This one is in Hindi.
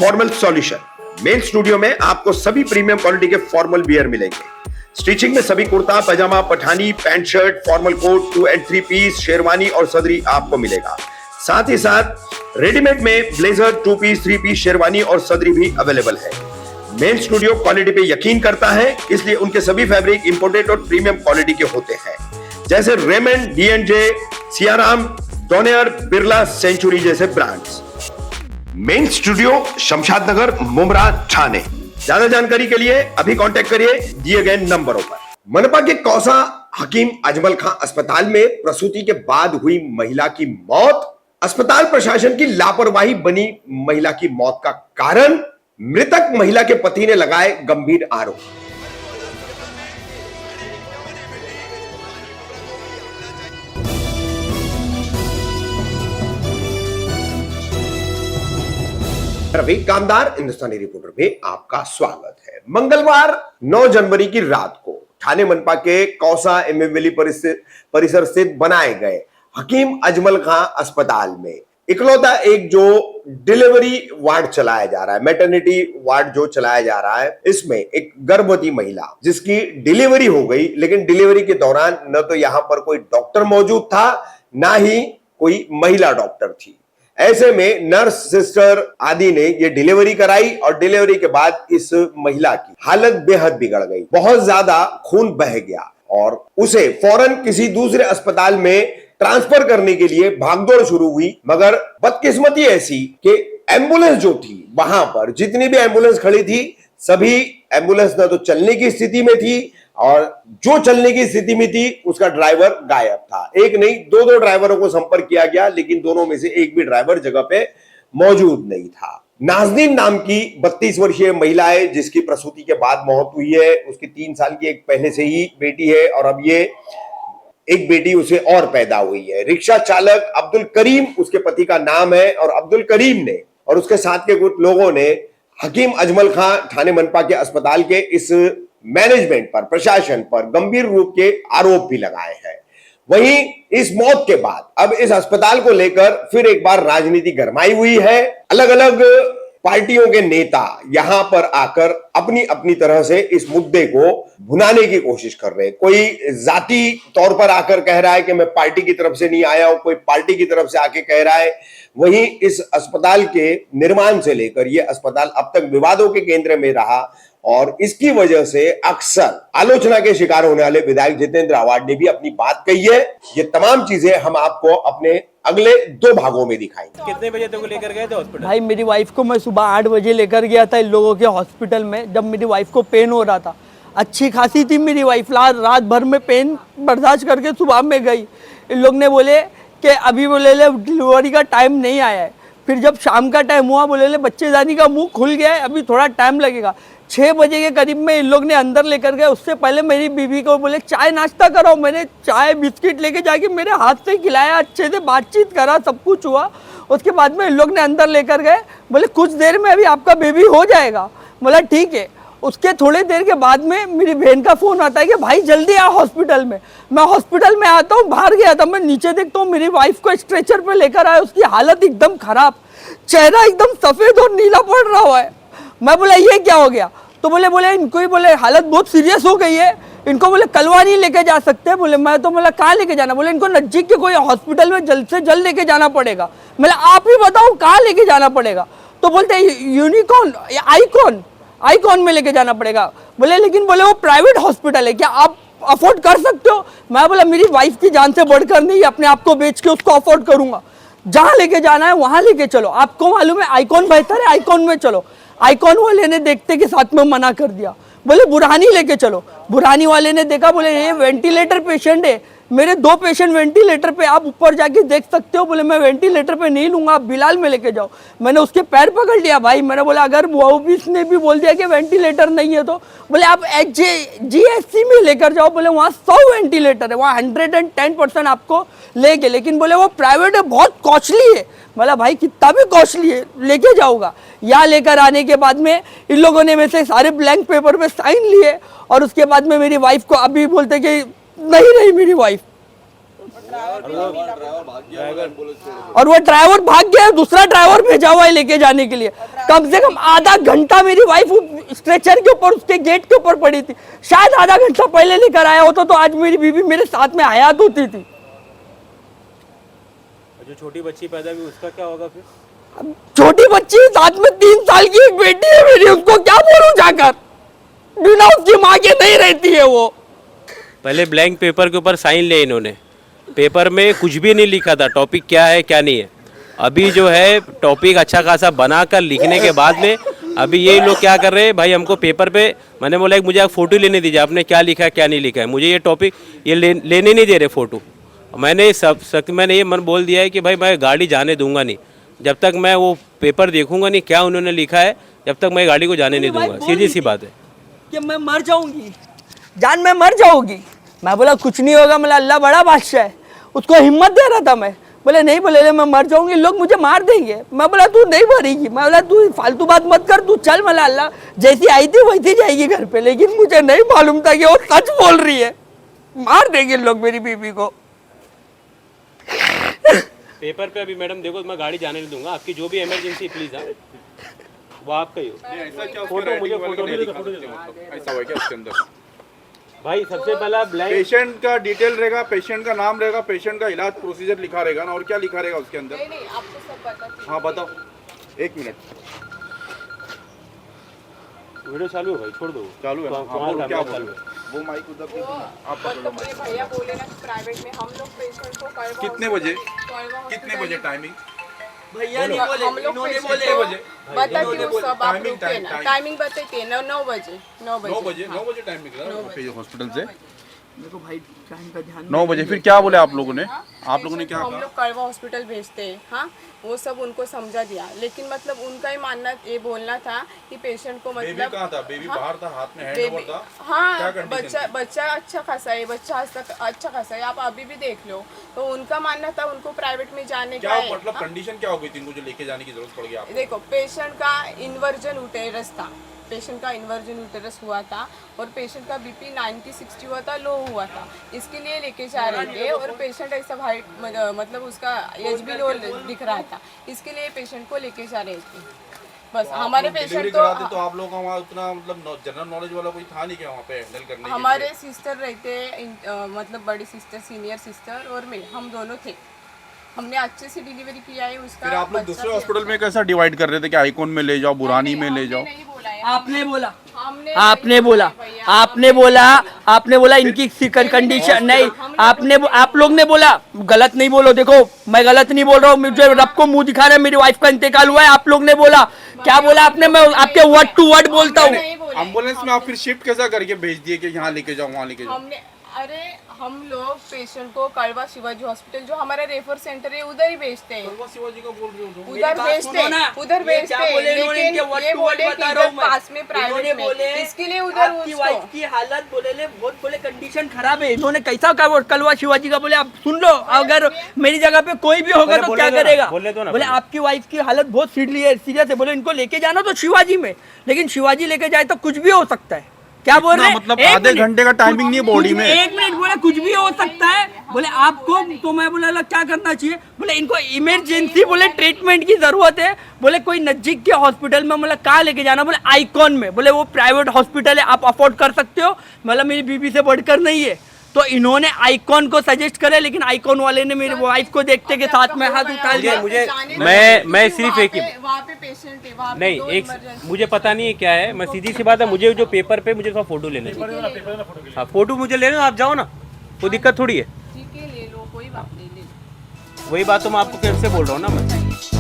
Formal solution. मेन स्टूडियो में आपको सभी प्रीमियम क्वालिटी के फॉर्मल वियर मिलेंगे। स्टिचिंग में सभी kurta, pyjama, Pathani, pant shirt, formal coat, 2 and 3 piece, sherwani और सदरी आपको मिलेगा। साथ ही साथ रेडीमेड में ब्लेजर, 2 पीस, 3 पीस, शेरवानी और सदरी भी अवेलेबल है। मेन स्टूडियो क्वालिटी पे यकीन करता है, इसलिए उनके सभी फैब्रिक इंपोर्टेड और प्रीमियम क्वालिटी के होते हैं, जैसे Raymond, D&J, Siyaram, Donear, Birla, century जैसे brands. Main studio Shamshad Nagar, Mumbra, Thane. ज्यादा जानकारी के लिए अभी कांटेक्ट करिए दिए गए नंबरों पर। मनपा के कौसा हकीम अजमल खां अस्पताल में प्रसूति के बाद हुई महिला की मौत। अस्पताल प्रशासन की लापरवाही बनी महिला की मौत का कारण। मृतक महिला के पति ने लगाए गंभीर आरोप। रवि कामदार हिंदुस्तानी रिपोर्टर में आपका स्वागत है। मंगलवार 9 जनवरी की रात को ठाणे मनपा के कौसा एमएमवेली परिसर स्थित बनाए गए हकीम अजमल खां अस्पताल में इकलौता एक जो डिलीवरी वार्ड चलाया जा रहा है, मैटरनिटी वार्ड जो चलाया जा रहा है, इसमें एक गर्भवती महिला जिसकी डिलीवरी हो गई, लेकिन डिलीवरी के दौरान न तो यहां पर कोई डॉक्टर मौजूद था, ना ही कोई महिला डॉक्टर थी। ऐसे में नर्स, सिस्टर आदि ने ये डिलीवरी कराई और डिलीवरी के बाद इस महिला की हालत बेहद बिगड़ गई। बहुत ज्यादा खून बह गया और उसे फौरन किसी दूसरे अस्पताल में ट्रांसफर करने के लिए भागदौड़ शुरू हुई। मगर बदकिस्मती ऐसी कि एम्बुलेंस जो थी, वहां पर जितनी भी एम्बुलेंस खड़ी थी, सभी एम्बुलेंस न तो चलने की स्थिति में थी और जो चलने की स्थिति में थी उसका ड्राइवर गायब था। एक नहीं, 2 ड्राइवरों को संपर्क किया गया, लेकिन दोनों में से एक भी ड्राइवर जगह पे मौजूद नहीं था। नाजनीन नाम की 32 वर्षीय महिला है जिसकी प्रसूति के बाद मौत हुई है। उसकी 3 साल की एक पहले से ही बेटी है और अब ये एक बेटी उसे और पैदा हुई है। रिक्शा चालक अब्दुल करीम उसके पति का नाम है और अब्दुल करीम ने और उसके साथ के कुछ लोगों ने हकीम अजमल खां ठाणे मनपा के अस्पताल के इस मैनेजमेंट पर, प्रशासन पर गंभीर रूप के आरोप भी लगाए हैं। वहीं इस मौत के बाद अब इस अस्पताल को लेकर फिर एक बार राजनीति गरमाई हुई है। अलग अलग पार्टियों के नेता यहां पर आकर अपनी अपनी तरह से इस मुद्दे को भुनाने की कोशिश कर रहे हैं। कोई जाति तौर पर आकर कह रहा है कि मैं पार्टी की तरफ से नहीं आया हूं, कोई पार्टी की तरफ से आके कह रहा है। वहीं इस अस्पताल के निर्माण से लेकर यह अस्पताल अब तक विवादों के केंद्र में रहा और इसकी वजह से अक्सर आलोचना के शिकार होने वाले विधायक जितेंद्र आव्हाड ने भी अपनी बात कही है। ये तमाम चीजें हम आपको अपने अगले 2 भागों में दिखाएंगे। कितने बजे तक लेकर गए थे हॉस्पिटल? भाई मेरी वाइफ को मैं सुबह 8 बजे लेकर गया था इन लोगों के हॉस्पिटल में, जब मेरी वाइफ को पेन हो रहा था। अच्छी खासी थी मेरी वाइफ, रात भर में पेन बर्दाश्त करके सुबह में गई। इन लोग ने बोले कि अभी बोले डिलीवरी का टाइम नहीं आया है। फिर जब शाम का टाइम हुआ बोले बच्चेदानी का मुंह खुल गया है, अभी थोड़ा टाइम लगेगा। 6 बजे के करीब में इन लोग ने अंदर लेकर गए। उससे पहले मेरी बीवी को बोले चाय नाश्ता कराओ। मैंने चाय बिस्किट लेके जाके मेरे हाथ से खिलाया, अच्छे से बातचीत करा, सब कुछ हुआ। उसके बाद में इन लोग ने अंदर लेकर गए, बोले कुछ देर में अभी आपका बेबी हो जाएगा। बोला ठीक है। उसके थोड़ी देर के बाद में मेरी बहन का फ़ोन आता है कि भाई जल्दी आ हॉस्पिटल में। मैं हॉस्पिटल में आता हूँ, बाहर गया था, मैं नीचे देखता हूँ मेरी वाइफ को स्ट्रेचर पे लेकर आया। उसकी हालत एकदम खराब, चेहरा एकदम सफ़ेद और नीला पड़ रहा हुआ है। मैं बोला ये क्या हो गया? तो बोले इनको ही बोले हालत बहुत सीरियस हो गई है, इनको बोले कलवा नहीं लेके जा सकते। बोले मैं तो बोला कहाँ लेके जाना? बोले इनको नज़दीक के कोई हॉस्पिटल में जल्द से जल्द लेके जाना पड़ेगा। मैं आप ही बताओ कहाँ लेके जाना पड़ेगा? तो बोलते यूनिकॉर्न, आईकॉन में लेके जाना पड़ेगा। बोले लेकिन बोले वो प्राइवेट हॉस्पिटल है, क्या आप अफोर्ड कर सकते हो? मैं बोला मेरी वाइफ की जान से बढ़कर नहीं, अपने आप को बेच के उसको अफोर्ड करूंगा। जहाँ लेके जाना है वहाँ लेके चलो। आपको मालूम है आईकॉन बेहतर है, आईकॉन में चलो। आईकॉन वाले ने देखते के साथ में मना कर दिया, बोले बुरहानी लेके चलो। बुरहानी वाले ने देखा, बोले ये वेंटिलेटर पेशेंट है, मेरे 2 पेशेंट वेंटिलेटर पे, आप ऊपर जाके देख सकते हो। बोले मैं वेंटिलेटर पे नहीं लूंगा, आप बिलाल में लेके जाओ। मैंने उसके पैर पकड़ लिया भाई। मैंने बोला अगर वो ने भी बोल दिया कि वेंटिलेटर नहीं है तो बोले आप GSC में लेकर जाओ। बोले वहाँ 100 वेंटिलेटर है, वहाँ 110% आपको लेके, लेकिन बोले वो प्राइवेट है, बहुत कॉस्टली है। बोला भाई कितना भी कॉस्टली है लेके जाऊंगा। यहाँ लेकर आने के बाद में इन लोगों ने में से सारे ब्लैंक पेपर पे साइन लिए और उसके बाद में मेरी वाइफ को अभी बोलते कि नहीं रही मेरी वाइफ। और वो ड्राइवर भाग गया, दूसरा ड्राइवर भेजा हुआ है लेके जाने के लिए। कम से कम आधा घंटा मेरी वाइफ स्ट्रेचर के ऊपर, उसके गेट के ऊपर पड़ी थी। शायद आधा घंटा पहले लेकर आया होता तो आज मेरी बीवी मेरे साथ में हयात होती थी। जो छोटी बच्ची पैदा हुई उसका क्या होगा फिर? छोटी बच्ची साथ में 3 साल की एक बेटी है मेरी, उसको क्या बोलूं जाकर, बिना उसकी माँ के नहीं रहती है वो। पहले ब्लैंक पेपर के ऊपर साइन ले, इन्होंने पेपर में कुछ भी नहीं लिखा था, टॉपिक क्या है क्या नहीं है। अभी जो है टॉपिक अच्छा खासा बनाकर लिखने के बाद में अभी ये लोग क्या कर रहे हैं भाई, हमको पेपर पे, मैंने बोला एक मुझे फोटो लेने दीजिए, आपने क्या लिखा है क्या नहीं लिखा है, मुझे ये टॉपिक ये लेने नहीं दे रहे फोटो। मैंने ये मन बोल दिया है कि भाई मैं गाड़ी जाने दूंगा नहीं जब तक मैं वो पेपर देखूंगा नहीं क्या उन्होंने लिखा है, जब तक मैं गाड़ी को जाने नहीं दूंगा। सीधी सी बात है कि मैं मर जाऊंगी, जान में मर जाऊंगी। मैं बोला कुछ नहीं होगा, मतलब अल्लाह बड़ा बादशाह है। उसको हिम्मत दे रहा था मैं, बोले नहीं, बोले मैं मर जाऊंगी, लोग मुझे मार देंगे। मैं बोला तू नहीं मरेगी, मैं बोला तू फालतू बात मत कर, तू चल, मला अल्लाह जैसी आई थी वैसी जाएगी घर पे। लेकिन मुझे नहीं मालूम था कि वो सच बोल रही है, मार देंगे लोग मेरी बीवी को। पेपर पे अभी मैडम देखो, मैं गाड़ी जाने नहीं दूंगा, आपकी जो भी इमरजेंसी प्लीज हाँ वो आपका ही हो। फोटो मुझे फोटो ऐसा हुआ क्या उसके अंदर? भाई सबसे पहला ब्लैंक पेशेंट का डिटेल रहेगा, पेशेंट का नाम रहेगा, पेशेंट का इलाज प्रोसीजर लिखा रहेगा ना, और क्या लिखा रहेगा उसके अंदर? नहीं आपको सब पता। हाँ बताओ, 1 मिनट वीडियो चालू है भाई, छोड़ दो चालू है ना? हाँ, तुम्हारा बोलो, क्या कैमरा बोल चालू रहे है। हो? वो माइक उधर देखो ना, आप पकड़ लो मतलब ये माइक। भैया बोले ना प्राइवेट में हम लोग पेशेंट को कड़वा कितने बजे? कड़वा कितने बजे टाइमिंग? भैया नहीं हम बोले, लोग इन्होंने पेशेंट बोले को बताती हूँ सब, आप टाइमिंग, रुके ना। टाइमिंग। टाइमिंग बताइए 9 बजे 9 बजे 9 बजे 9 बजे टाइम निकला आपके हॉस्पिटल से? देखो भाई टाइम का ध्यान 9 बजे। फिर क्या बोले आप लोगों ने? आप लोगों ने क्या हम कहा? लोग कड़वा हॉस्पिटल भेजते हैं। हाँ वो सब उनको समझा दिया, लेकिन मतलब उनका ही मानना ये बोलना था कि पेशेंट को बेबी मतलब कहाँ था? बेबी हाँ? बाहर था, हाथ में हैंड ओवर था? हाँ क्या कंडीशन थी? बच्चा अच्छा खासा है, बच्चा आज तक अच्छा खासा है, आप अभी भी देख लो। तो उनका मानना था उनको प्राइवेट में जाने का क्या है। मतलब हाँ? कंडीशन क्या हो गई थी इनको जो लेके जाने की जरूरत पड़ गई आपको? देखो पेशेंट का इन्वर्जन उटेरस था, पेशेंट का इन्वर्जन यूटेरस हुआ था और पेशेंट का बीपी 90-60 हुआ था, लो हुआ था, इसके लिए लेके जा रहे थे। और पेशेंट ऐसा हाइट मतलब उसका एज भी लो दिख रहा था, इसके लिए पेशेंट को लेके जा रहे थे। बस हमारे पेशेंट तो आप लोगों का वहाँ उतना मतलब जनरल नॉलेज वाला कोई था नहीं क्या वहाँ पे हैंडल करने के लिए? हमारे सिस्टर रहते मतलब बड़ी सिस्टर, सीनियर सिस्टर और मैं, हम दोनों थे। हमने अच्छे से डिलीवरी किया है उसका। फिर आप लोग बच्चा दूसरे भी हॉस्पिटल अच्छा में कैसा डिवाइड कर रहे थे कि आइकॉन में ले जाओ, बुरानी में ले जाओ? नहीं बोला है। आपने बोला, हमने आपने बोला, भैया, आपने बोला इनकी सिकर कंडीशन नहीं, आप लोग ने बोला, गलत नहीं बोलो। देखो मैं गलत नहीं बोल रहा हूँ, मुझे रब को मुंह दिखा रहा है, मेरी वाइफ का इंतकाल हुआ है। आप लोग ने बोला, क्या बोला आपने? मैं आपके वर्ड टू वर्ड बोलता हूँ। नहीं बोले। एम्बुलेंस में आप फिर शिफ्ट कैसा करके भेज दिए कि यहाँ लेके जाओ वहाँ लेके जाओ? हमने अरे हम लोग पेशेंट को कड़वा शिवाजी हॉस्पिटल जो हमारा रेफर सेंटर है उधर ही भेजते हैं, कड़वा शिवाजी का बोल रहे हो तुम? उधर भेजते हैं, उधर भेजते हैं। लेकिन ये बोले कि इधर पास में प्राइवेट में, इसके लिए उधर आपकी वाइफ उसको की हालत बोले बहुत बोले कंडीशन खराब है। इन्होंने कैसा कहा वो कलवा शिवाजी का? बोले आप सुन लो, अगर मेरी जगह पे कोई भी होगा तो क्या करेगा? बोले आपकी वाइफ की हालत बहुत सीरियस है, बोले इनको लेके जाना तो शिवाजी में, लेकिन शिवाजी लेके जाए तो कुछ भी हो सकता है। क्या बोल रहे हैं? मतलब एक आधे मिनट, घंटे का टाइमिंग नहीं है बॉडी में? 1 मिनट बोले कुछ भी हो सकता है। बोले आपको तो मैं बोला क्या करना चाहिए? बोले इनको इमरजेंसी बोले ट्रीटमेंट की जरूरत है, बोले कोई नजदीक के हॉस्पिटल में। बोला कहाँ लेके जाना? बोले आइकॉन में, बोले वो प्राइवेट हॉस्पिटल है, आप अफोर्ड कर सकते हो। मतलब मेरी बीबी से बढ़कर नहीं है, तो इन्होंने आइकॉन को सजेस्ट करे, लेकिन आइकॉन वाले ने मेरी वाइफ को देखते के साथ में हाथ उठा लिया। मैं सिर्फ एक ही वहाँ पे पेशेंट है, वहाँ पे नहीं, दो एक emergency- मुझे पता नहीं है क्या है, मैं सीधी सी बात है, मुझे जो पेपर पे मुझे थोड़ा फोटो लेने हैं। हाँ फोटो मुझे लेना, आप जाओ ना, कोई दिक्कत थोड़ी है। ठीक है ले लो, कोई बात नहीं, ले लो। वही बात तो मैं आपको कैसे बोल रहा हूँ ना मैं।